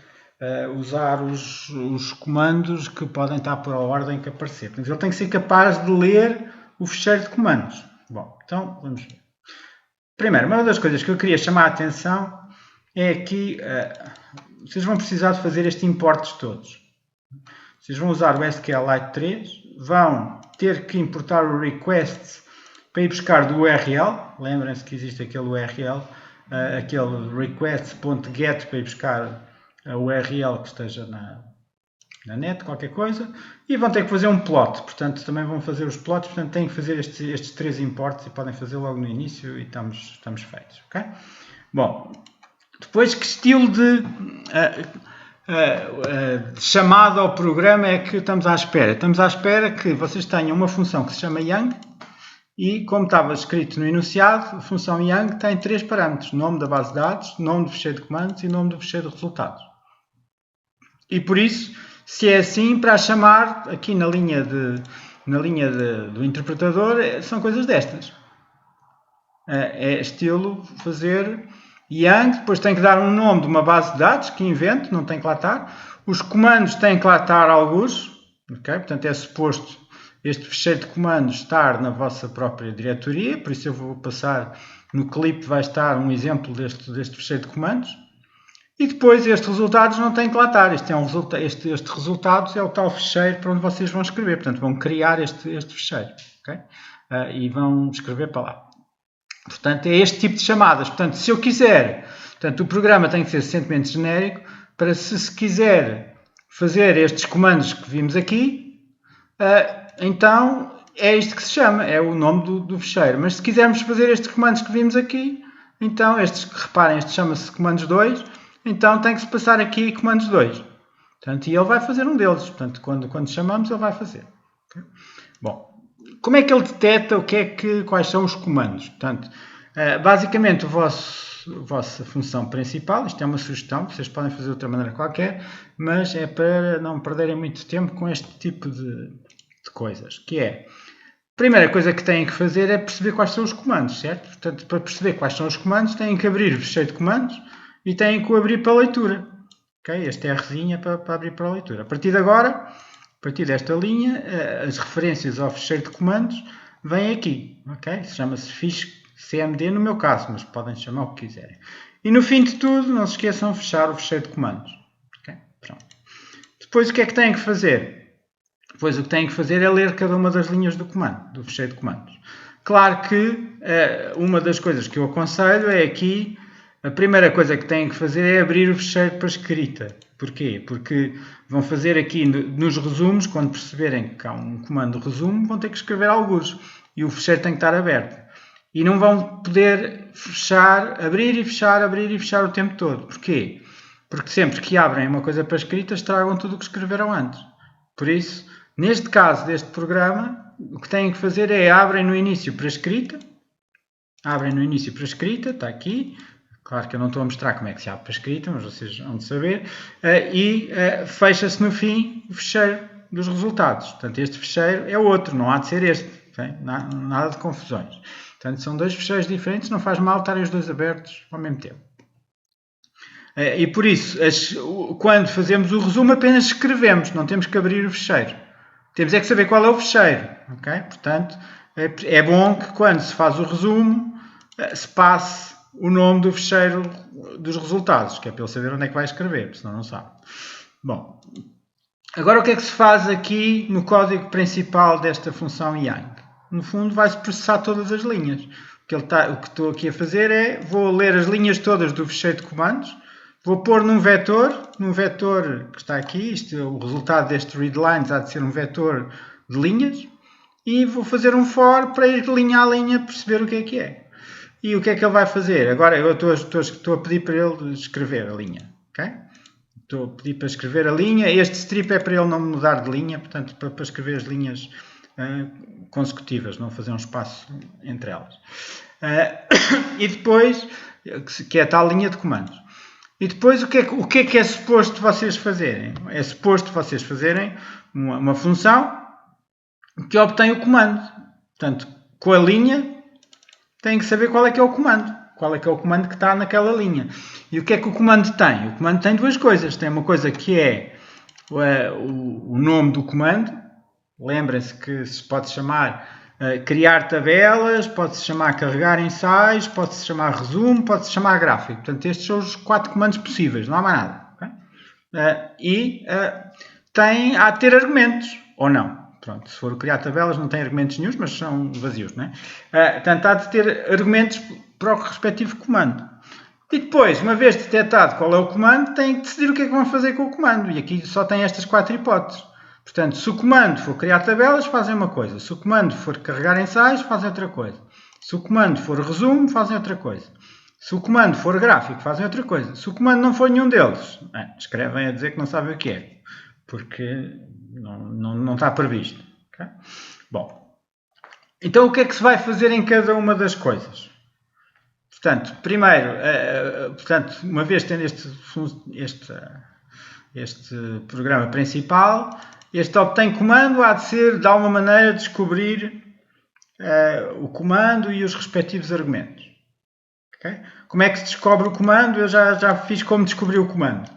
[SPEAKER 1] usar os comandos que podem estar por a ordem que aparecer? Portanto, ele tem que ser capaz de ler o fecheiro de comandos. Bom, então vamos ver. Primeiro, uma das coisas que eu queria chamar a atenção é que vocês vão precisar de fazer estes importes todos. Vocês vão usar o SQLite 3, vão ter que importar o request para ir buscar do URL. Lembrem-se que existe aquele URL, aquele request.get para ir buscar a URL que esteja na net, qualquer coisa. E vão ter que fazer um plot, portanto também vão fazer os plots, portanto têm que fazer estes 3 importes e podem fazer logo no início e estamos feitos. Okay? Bom, depois que estilo de chamada ao programa é que estamos à espera? Estamos à espera que vocês tenham uma função que se chama young e, como estava escrito no enunciado, a função young tem 3 parâmetros: nome da base de dados, nome do fecheiro de comandos e nome do fecheiro de resultados. E por isso, se é assim, para a chamar aqui na linha do interpretador, são coisas destas. É estilo fazer young, depois tem que dar um nome de uma base de dados que invento, não tem que lá estar. Os comandos têm que lá estar alguns, okay? Portanto é suposto este fecheiro de comandos estar na vossa própria diretoria, por isso eu vou passar no clipe, vai estar um exemplo deste fecheiro de comandos. E depois estes resultados não têm que lá estar, este resultados é o tal fecheiro para onde vocês vão escrever, portanto vão criar este fecheiro, okay? E vão escrever para lá. Portanto, é este tipo de chamadas. Portanto, se eu quiser, portanto, o programa tem que ser suficientemente genérico para, se quiser fazer estes comandos que vimos aqui, então é isto que se chama, é o nome do fecheiro. Mas se quisermos fazer estes comandos que vimos aqui, então, reparem, este chama-se comandos 2, então tem que se passar aqui comandos 2. Portanto, e ele vai fazer um deles. Portanto, quando chamamos, ele vai fazer. Okay? Bom. Como é que ele detecta quais são os comandos? Portanto, basicamente, a vossa função principal, isto é uma sugestão, vocês podem fazer de outra maneira qualquer, mas é para não perderem muito tempo com este tipo de coisas, que é, a primeira coisa que têm que fazer é perceber quais são os comandos, certo? Portanto, para perceber quais são os comandos, têm que abrir o fecheiro de comandos e têm que o abrir para a leitura. Okay? Este é a Rzinha para abrir para a leitura. A partir de agora, a partir desta linha, as referências ao fecheiro de comandos vêm aqui. Okay? Chama-se fiche CMD no meu caso, mas podem chamar o que quiserem. E no fim de tudo, não se esqueçam de fechar o fecheiro de comandos. Okay? Pronto. Depois o que é que têm que fazer? Depois o que têm que fazer é ler cada uma das linhas do comando, do fecheiro de comandos. Claro que uma das coisas que eu aconselho é aqui, a primeira coisa que têm que fazer é abrir o fecheiro para escrita. Porquê? Porque vão fazer aqui nos resumos, quando perceberem que há um comando resumo, vão ter que escrever alguns. E o fecheiro tem que estar aberto. E não vão poder fechar, abrir e fechar o tempo todo. Porquê? Porque sempre que abrem uma coisa para escrita, estragam tudo o que escreveram antes. Por isso, neste caso deste programa, o que têm que fazer é abrem no início para escrita. Abrem no início para escrita, está aqui. Claro que eu não estou a mostrar como é que se abre para escrita, mas vocês vão de saber. E fecha-se no fim o fecheiro dos resultados. Portanto, este fecheiro é outro, não há de ser este. Okay? Nada de confusões. Portanto, são dois fecheiros diferentes, não faz mal estarem os dois abertos ao mesmo tempo. E por isso, quando fazemos o resumo, apenas escrevemos, não temos que abrir o fecheiro. temos é que saber qual é o fecheiro, ok? Portanto, é bom que quando se faz o resumo, se passe o nome do fecheiro dos resultados, que é para ele saber onde é que vai escrever, senão não sabe. Bom, agora o que é que se faz aqui no código principal desta função Yang? No fundo vai-se processar todas as linhas. O que estou aqui a fazer é, vou ler as linhas todas do fecheiro de comandos, vou pôr num vetor que está aqui, o resultado deste readlines há de ser um vetor de linhas, e vou fazer um for para ir linha a linha perceber o que é. E o que é que ele vai fazer? Agora eu estou a pedir para ele escrever a linha, ok? Estou a pedir para escrever a linha, este strip é para ele não mudar de linha, portanto para escrever as linhas consecutivas, não fazer um espaço entre elas. E depois, que é a tal linha de comandos. E depois o que é suposto vocês fazerem? É suposto vocês fazerem uma função que obtém o comando. Portanto, com a linha, têm que saber qual é que é o comando. Qual é que é o comando que está naquela linha. E o que é que o comando tem? O comando tem duas coisas. Tem uma coisa que é o nome do comando. Lembrem-se que se pode chamar criar tabelas, pode-se chamar carregar ensaios, pode-se chamar resumo, pode-se chamar gráfico. Portanto, estes são os 4 comandos possíveis, não há mais nada. Okay? Há de ter argumentos, ou não. Pronto, se for o criar tabelas não tem argumentos nenhums, mas são vazios, não é? Portanto, há de ter argumentos para o respectivo comando. E depois, uma vez detectado qual é o comando, tem que decidir o que é que vão fazer com o comando. E aqui só tem estas 4 hipóteses. Portanto, se o comando for criar tabelas, fazem uma coisa. Se o comando for carregar ensaios, fazem outra coisa. Se o comando for resumo, fazem outra coisa. Se o comando for gráfico, fazem outra coisa. Se o comando não for nenhum deles, escrevem a dizer que não sabem o que é. Porque não está previsto. Okay? Bom, então o que é que se vai fazer em cada uma das coisas? Portanto, primeiro, uma vez tendo este programa principal, este obtém comando há de ser, de alguma maneira, descobrir o comando e os respectivos argumentos. Okay? Como é que se descobre o comando? Eu já fiz como descobrir o comando.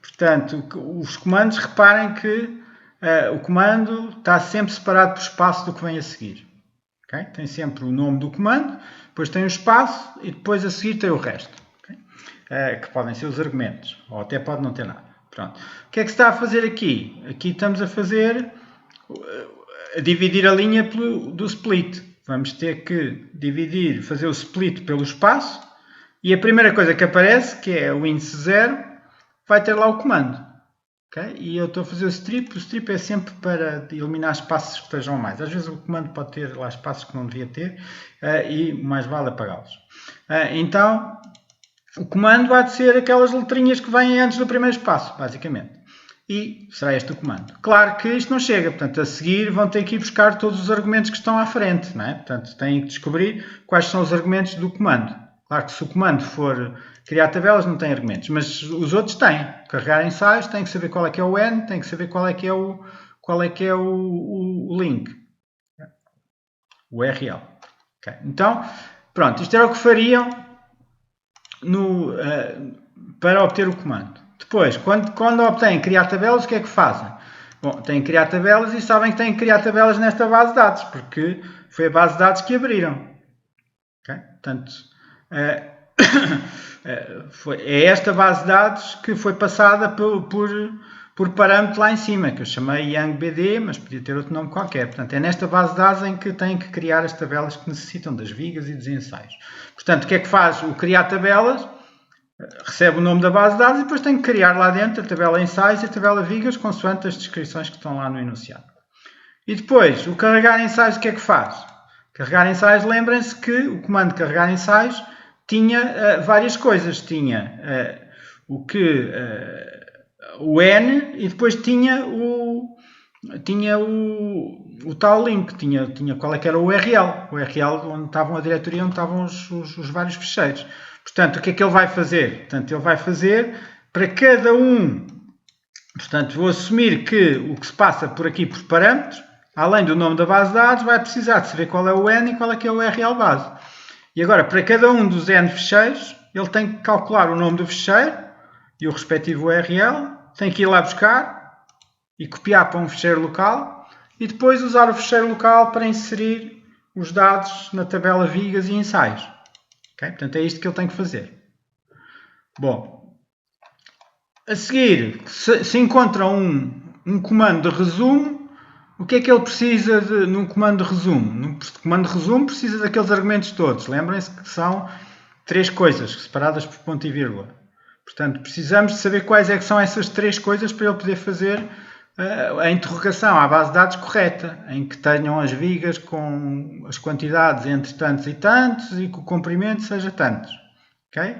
[SPEAKER 1] Portanto, os comandos, reparem que o comando está sempre separado por espaço do que vem a seguir. Okay? Tem sempre o nome do comando, depois tem o espaço e depois a seguir tem o resto. Okay? Que podem ser os argumentos, ou até pode não ter nada. Pronto. O que é que se está a fazer aqui? Aqui estamos a dividir a linha do split. Vamos ter que fazer o split pelo espaço, e a primeira coisa que aparece, que é o índice 0, vai ter lá o comando. Okay? E eu estou a fazer o strip é sempre para eliminar espaços que estejam a mais. Às vezes o comando pode ter lá espaços que não devia ter e mais vale apagá-los. Então, o comando há de ser aquelas letrinhas que vêm antes do primeiro espaço, basicamente. E será este o comando. Claro que isto não chega, portanto, a seguir vão ter que ir buscar todos os argumentos que estão à frente, não é? Portanto, têm que descobrir quais são os argumentos do comando. Claro que se o comando for criar tabelas não tem argumentos, mas os outros têm. Carregar ensaios, tem que saber qual é que é o N, tem que saber qual é que é o link. O URL. Okay. Então, pronto, isto era o que fariam para obter o comando. Depois, quando obtêm criar tabelas, o que é que fazem? Bom, têm que criar tabelas e sabem que têm que criar tabelas nesta base de dados, porque foi a base de dados que abriram. Okay? Portanto, é esta base de dados que foi passada por parâmetro lá em cima, que eu chamei YangBD, mas podia ter outro nome qualquer. Portanto, é nesta base de dados em que têm que criar as tabelas que necessitam das vigas e dos ensaios. Portanto, o que é que faz o criar tabelas? Recebe o nome da base de dados e depois tem que criar lá dentro a tabela ensaios e a tabela vigas, consoante as descrições que estão lá no enunciado. E depois, o carregar ensaios, o que é que faz? Carregar ensaios, lembrem-se que o comando carregar ensaios tinha várias coisas. Tinha o N e depois tinha o tal link, tinha qual é que era o URL. O URL onde estavam a diretoria, onde estavam os vários ficheiros. Portanto, o que é que ele vai fazer? Portanto, ele vai fazer para cada um. Portanto, vou assumir que o que se passa por aqui por parâmetros, além do nome da base de dados, vai precisar de saber qual é o N e qual é que é o URL base. E agora, para cada um dos N ficheiros, ele tem que calcular o nome do ficheiro e o respectivo URL, tem que ir lá buscar e copiar para um ficheiro local e depois usar o fecheiro local para inserir os dados na tabela vigas e ensaios. Okay? Portanto, é isto que ele tem que fazer. Bom, a seguir, se encontra um comando de resumo, o que é que ele precisa num comando de resumo? Num comando de resumo precisa daqueles argumentos todos. Lembrem-se que são 3 coisas separadas por ponto e vírgula. Portanto, precisamos de saber quais é que são essas 3 coisas para ele poder fazer a interrogação à base de dados correta, em que tenham as vigas com as quantidades entre tantos e tantos e que o comprimento seja tantos. Okay?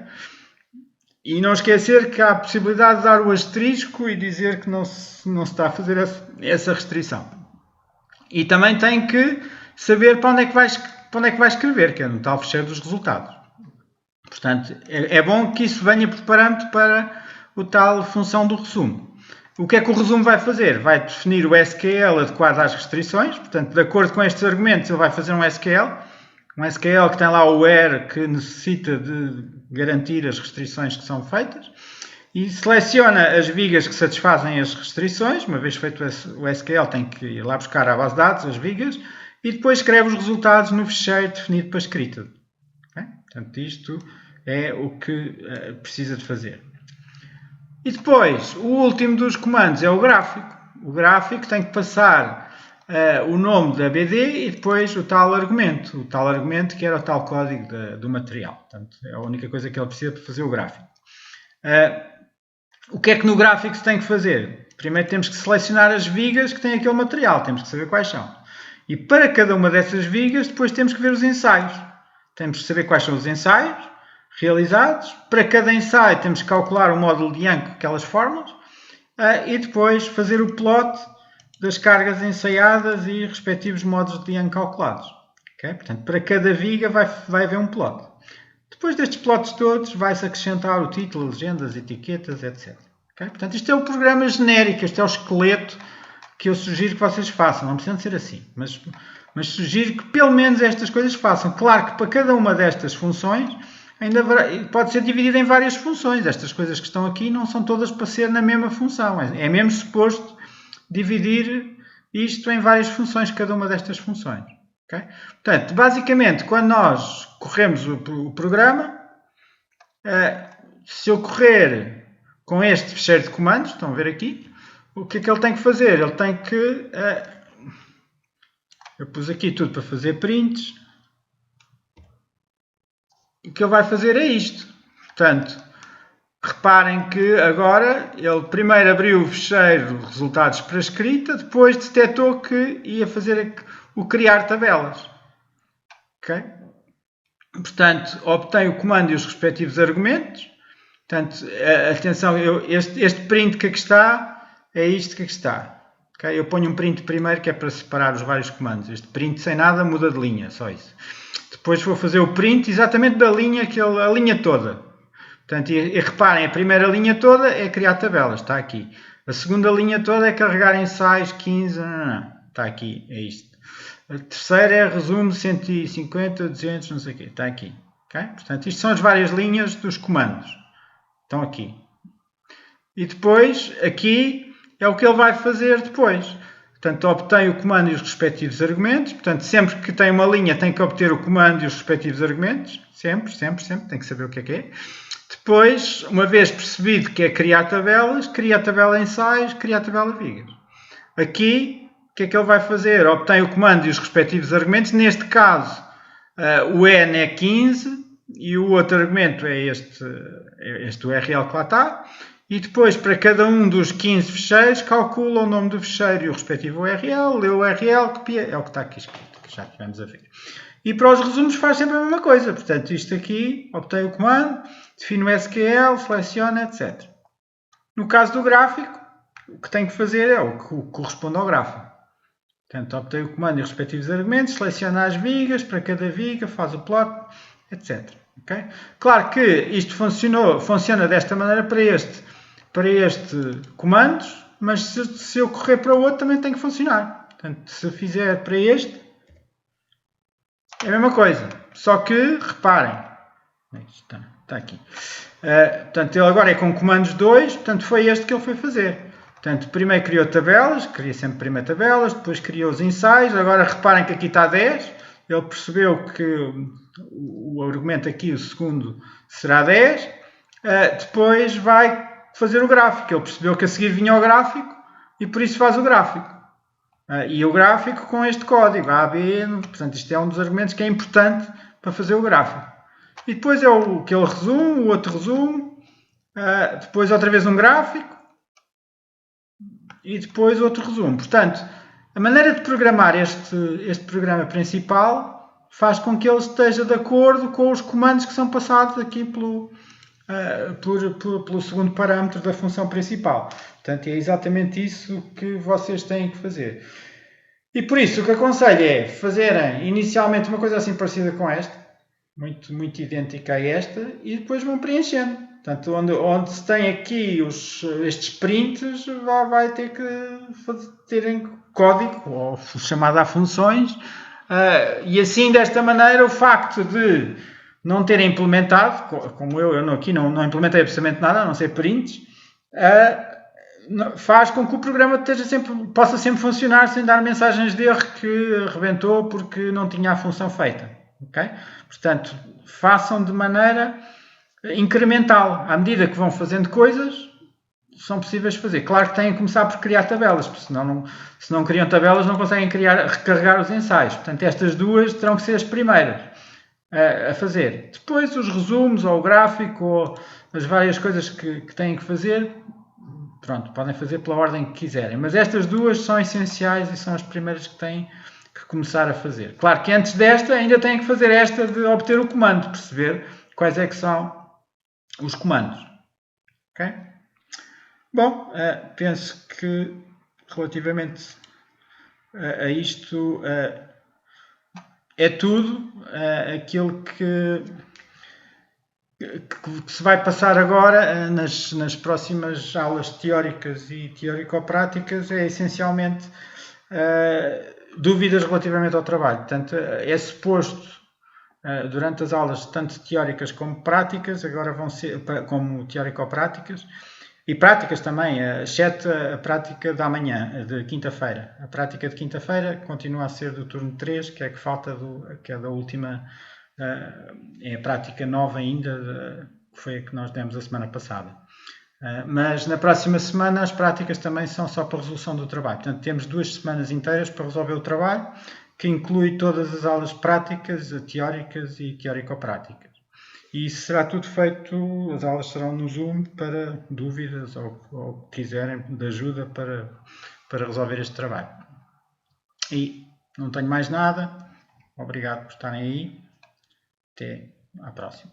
[SPEAKER 1] E não esquecer que há a possibilidade de dar o asterisco e dizer que não se está a fazer essa restrição. E também tem que saber para onde é que vai escrever, que é no tal fecheiro dos resultados. Portanto, é bom que isso venha por parâmetro para o tal função do resumo. O que é que o resumo vai fazer? Vai definir o SQL adequado às restrições. Portanto, de acordo com estes argumentos, ele vai fazer um SQL. Um SQL que tem lá o where, que necessita de garantir as restrições que são feitas. E seleciona as vigas que satisfazem as restrições. Uma vez feito o SQL, tem que ir lá buscar à base de dados as vigas. E depois escreve os resultados no fecheiro definido para escrita. Okay? Portanto, isto é o que precisa de fazer. E depois, o último dos comandos é o gráfico. O gráfico tem que passar o nome da BD e depois o tal argumento. O tal argumento que era o tal código do material. Portanto, é a única coisa que ele precisa para fazer o gráfico. O que é que no gráfico se tem que fazer? Primeiro temos que selecionar as vigas que têm aquele material. Temos que saber quais são. E para cada uma dessas vigas, depois temos que ver os ensaios. Temos que saber quais são os ensaios realizados. Para cada ensaio temos que calcular o módulo de Young com aquelas fórmulas e depois fazer o plot das cargas ensaiadas e respectivos módulos de Young calculados. Okay? Portanto, para cada viga vai haver um plot. Depois destes plots todos vai-se acrescentar o título, legendas, etiquetas, etc. Okay? Portanto, isto é o programa genérico, este é o esqueleto que eu sugiro que vocês façam. Não precisa ser assim, mas sugiro que pelo menos estas coisas façam. Claro que para cada uma destas funções ainda pode ser dividida em várias funções. Estas coisas que estão aqui não são todas para ser na mesma função. É mesmo suposto dividir isto em várias funções, cada uma destas funções. Okay? Portanto, basicamente, quando nós corremos o programa, se eu correr com este fecheiro de comandos, estão a ver aqui, o que é que ele tem que fazer? Ele tem que... eu pus aqui tudo para fazer prints. O que ele vai fazer é isto. Portanto, reparem que agora ele primeiro abriu o fecheiro de resultados para escrita, depois detectou que ia fazer o criar tabelas. Okay? Portanto, obtém o comando e os respectivos argumentos. Portanto, atenção, este print que aqui está é isto que aqui está. Okay? Eu ponho um print primeiro que é para separar os vários comandos. Este print sem nada muda de linha, só isso. Depois vou fazer o print exatamente da linha, a linha toda. Portanto, e reparem, a primeira linha toda é criar tabelas, está aqui. A segunda linha toda é carregar ensaios 15, está aqui, é isto. A terceira é resumo 150, 200, não sei o quê, está aqui. Okay? Portanto, isto são as várias linhas dos comandos. Estão aqui. E depois, aqui, é o que ele vai fazer depois. Portanto, obtém o comando e os respectivos argumentos. Portanto, sempre que tem uma linha, tem que obter o comando e os respectivos argumentos. Sempre, tem que saber o que é. Depois, uma vez percebido que é criar tabelas, cria a tabela ensaios, cria a tabela vigas. Aqui, o que é que ele vai fazer? Obtém o comando e os respectivos argumentos. Neste caso, o N é 15 e o outro argumento é este URL que lá está. E depois, para cada um dos 15 fecheiros, calcula o nome do fecheiro e o respectivo URL, lê o URL, copia. É o que está aqui escrito, que já tivemos a ver. E para os resumos faz sempre a mesma coisa. Portanto, isto aqui, obtém o comando, define o SQL, seleciona, etc. No caso do gráfico, o que tem que fazer é o que corresponde ao gráfico. Portanto, obtém o comando e os respectivos argumentos, seleciona as vigas, para cada viga, faz o plot, etc. Okay? Claro que isto funciona desta maneira para este comandos, mas se eu correr para o outro também tem que funcionar. Portanto, se fizer para este, é a mesma coisa. Só que, reparem, está aqui. Portanto, ele agora é com comandos 2, portanto foi este que ele foi fazer. Portanto, primeiro criou tabelas, cria sempre primeiro tabelas, depois criou os ensaios. Agora reparem que aqui está 10. Ele percebeu que o argumento aqui, o segundo, será 10. Depois vai fazer o gráfico. Ele percebeu que a seguir vinha o gráfico e por isso faz o gráfico. E o gráfico com este código, A, B, portanto isto é um dos argumentos que é importante para fazer o gráfico. E depois é aquele resumo, o outro resumo, depois outra vez um gráfico e depois outro resumo. Portanto, a maneira de programar este programa principal faz com que ele esteja de acordo com os comandos que são passados aqui pelo segundo parâmetro da função principal. Portanto, é exatamente isso que vocês têm que fazer. E por isso, o que aconselho é fazerem inicialmente uma coisa assim parecida com esta, muito, muito idêntica a esta, e depois vão preenchendo. Portanto, onde se tem aqui estes prints, vai ter que terem código, ou chamado a funções, e assim, desta maneira, o facto de não terem implementado, como eu aqui não implementei absolutamente nada, a não ser prints, faz com que o programa possa sempre funcionar sem dar mensagens de erro que rebentou porque não tinha a função feita. Okay? Portanto, façam de maneira incremental. À medida que vão fazendo coisas, são possíveis de fazer. Claro que têm que começar por criar tabelas, porque se não criam tabelas não conseguem recarregar os ensaios. Portanto, estas duas terão que ser as primeiras a fazer. Depois os resumos, ou o gráfico, ou as várias coisas que têm que fazer, pronto, podem fazer pela ordem que quiserem. Mas estas duas são essenciais e são as primeiras que têm que começar a fazer. Claro que antes desta ainda têm que fazer esta de obter o comando, perceber quais é que são os comandos. Ok? Bom, penso que relativamente a isto é tudo aquilo que se vai passar agora nas próximas aulas teóricas e teórico-práticas é essencialmente dúvidas relativamente ao trabalho. Portanto, é suposto durante as aulas tanto teóricas como práticas, agora vão ser como teórico-práticas, e práticas também, exceto a prática da manhã, de quinta-feira. A prática de quinta-feira continua a ser do turno 3, que é que falta, que é da última, é a prática nova ainda, que foi a que nós demos a semana passada. Mas na próxima semana as práticas também são só para a resolução do trabalho. Portanto, temos 2 semanas inteiras para resolver o trabalho, que inclui todas as aulas práticas, teóricas e teórico-práticas. E isso será tudo feito, as aulas serão no Zoom para dúvidas ou quiserem de ajuda para resolver este trabalho. E não tenho mais nada. Obrigado por estarem aí. Até à próxima.